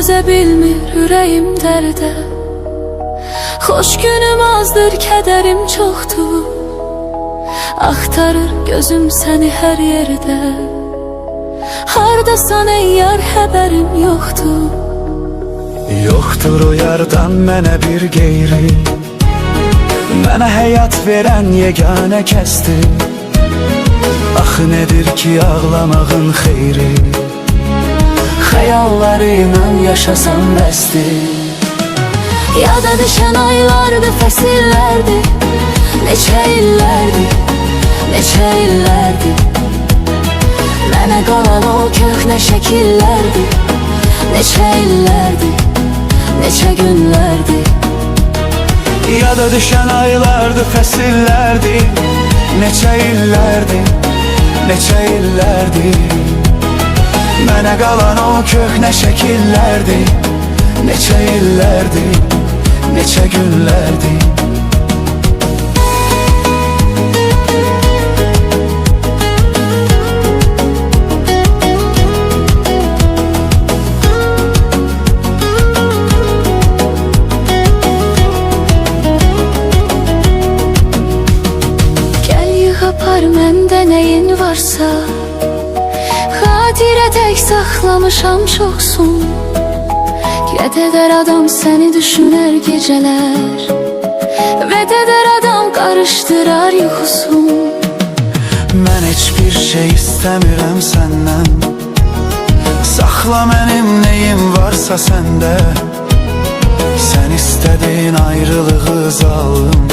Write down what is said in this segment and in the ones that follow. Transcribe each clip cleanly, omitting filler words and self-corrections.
dözə bilmir ürəyim dərdə. Xoş günüm azdır, kədərim çoxdur. Axtarır gözüm səni hər yerdə. Hardasan ey yar, xəbərim yoxdur. Yoxdur o yardan mənə bir qeyri, mənə həyat verən yeganə kəsdir. Axı nədir ki ağlamağın xeyri, xəyallarıyla yaşasan bəsdir. Yada düşən aylardır, fəsillərdir, neçə illərdir, neçə illərdir. Mənə qalan o köhnə şəkillərdir, neçə illərdir, neçə günlərdir. Yada düşən aylardır, fəsillərdir, neçə illərdir, neçə illərdir. Mənə qalan o köhnə şəkillərdir, neçə illərdir, neçə günlərdir. Apar məndə nəyin varsa, xatirə tək saxlamışam çoxsun. Qədər adam səni düşünər gecələr, vədədər adam qarışdırar yuxusun. Mən heç bir şey istəmirəm səndən, saxla mənim neyim varsa səndə. Sən istədin ayrılığı zalım,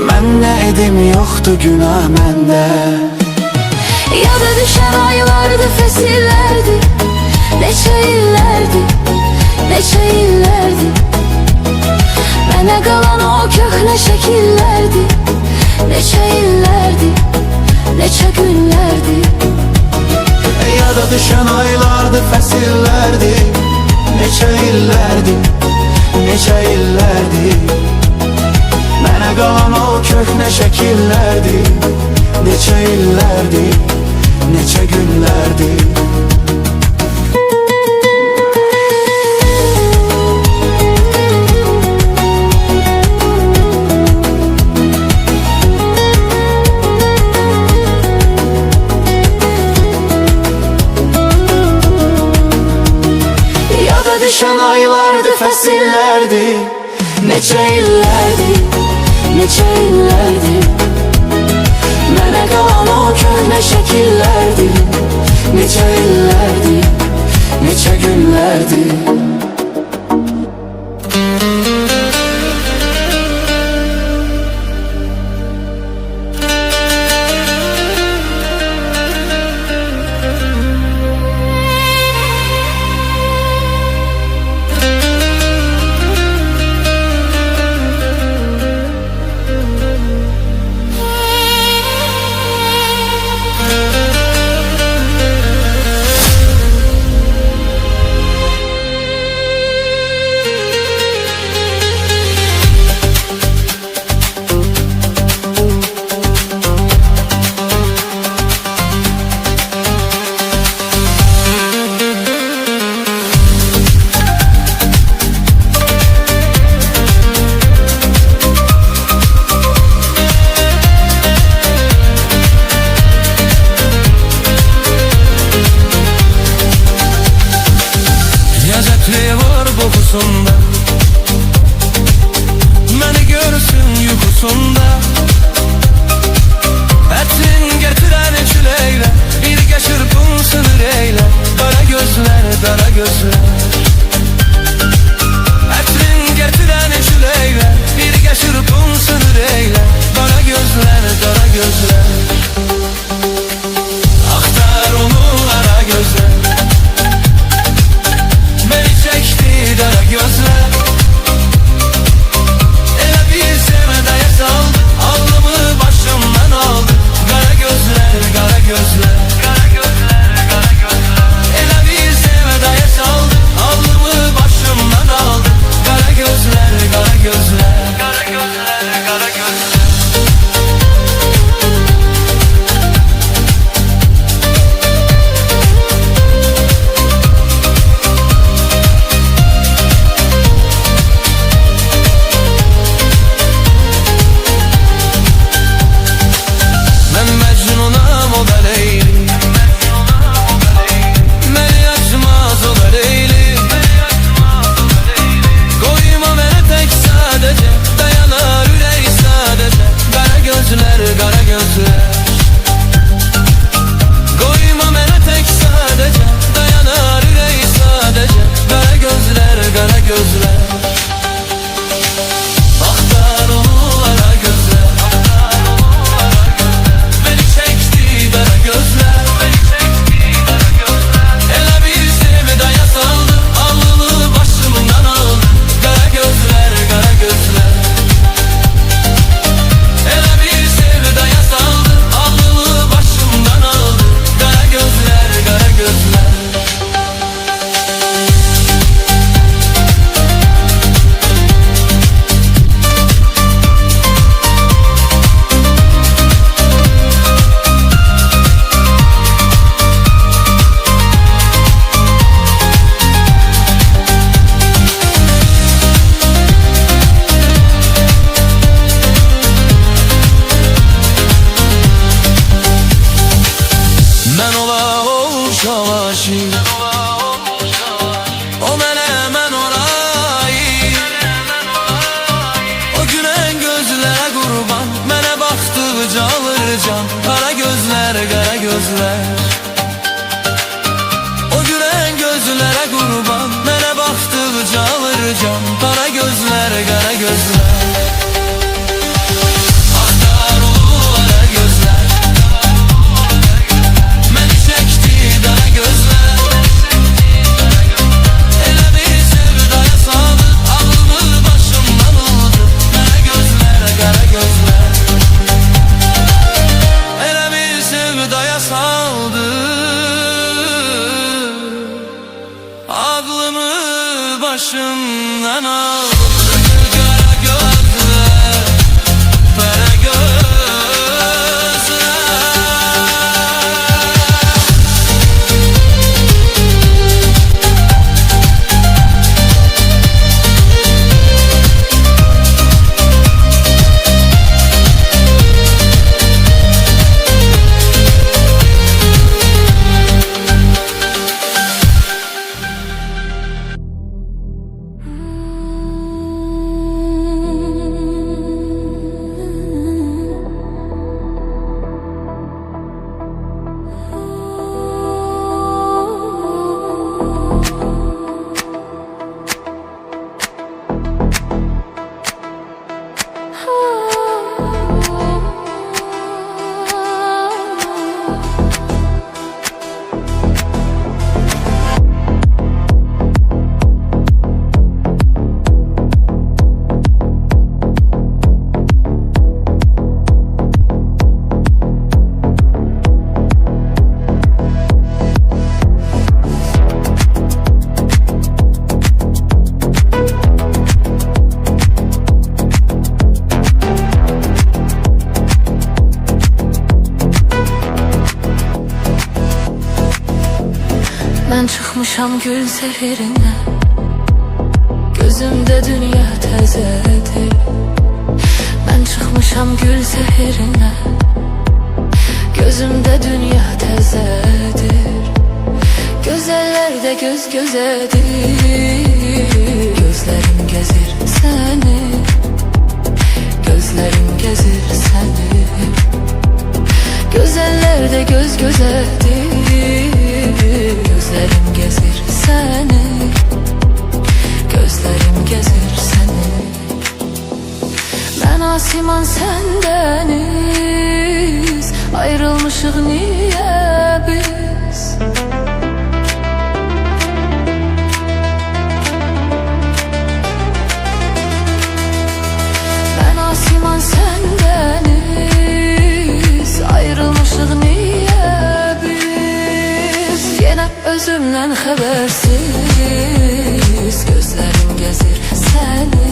mən nə edim, yoxdur günah məndə. Yada düşən aylardır, fəsillərdir, neçə illərdir, neçə illərdir. Mənə qalan o köhnə şəkillərdir, neçə illərdir, neçə günlərdir. Yada düşən aylardır, fəsillərdir, neçə illərdir, neçə illərdir. Mənə qalan o köhnə şəkillərdir, neçə illərdir, neçə günlərdir. Yada düşən aylardır, fəsillərdir, neçə illərdir, neçə illərdir. Mənə qalan o köhnə şəkillərdir, neçə illərdir, neçə günlərdir. çıkmışam gül zehirine, gözümde dünya təzədir. Ben çıkmışam gül zehirine, gözümde dünya təzədir. Gözəller de göz gözedir, gözlerim gezir seni, gözlerim gezir seni. Güzeller de göz gözedir, gözlerim gezir seni, gözlerim gezir seni. Ben asiman sen deniz, ayrılmışık niye biz? Ben asiman sen deniz, ayrılmışık niye biz? Yine özümden habersiz, gözlerim gezir seni,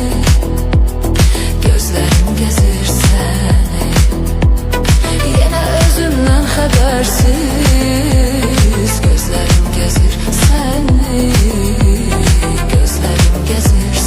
gözlerim gezir seni. Yine özümden habersiz, gözlerim gezir seni, gözlerim gezir seni.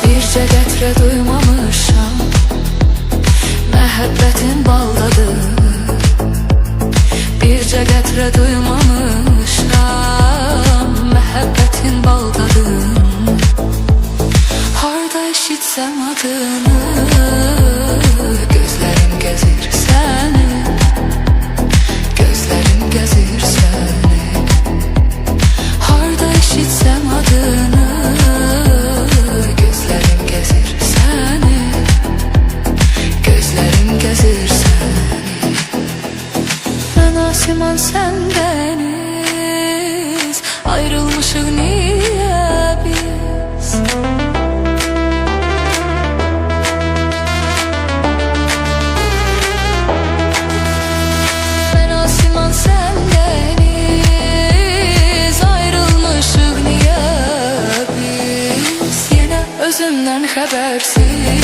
Bircə qətrə duymamışam, məhəbbətin baldadır. Bircə qətrə duymamışam, məhəbbətin baldadır. Harda eşitsəm adını, gözlərim gəzir səni, gözlərim gəzir səni. Harda eşitsəm adını, gözlerim gezir seni, gözlerim gezir seni. Ben asiman sen deniz, ayrılmışık niye biz? Ben asiman sen deniz, ayrılmışık niye biz? Yine özümden habersiz,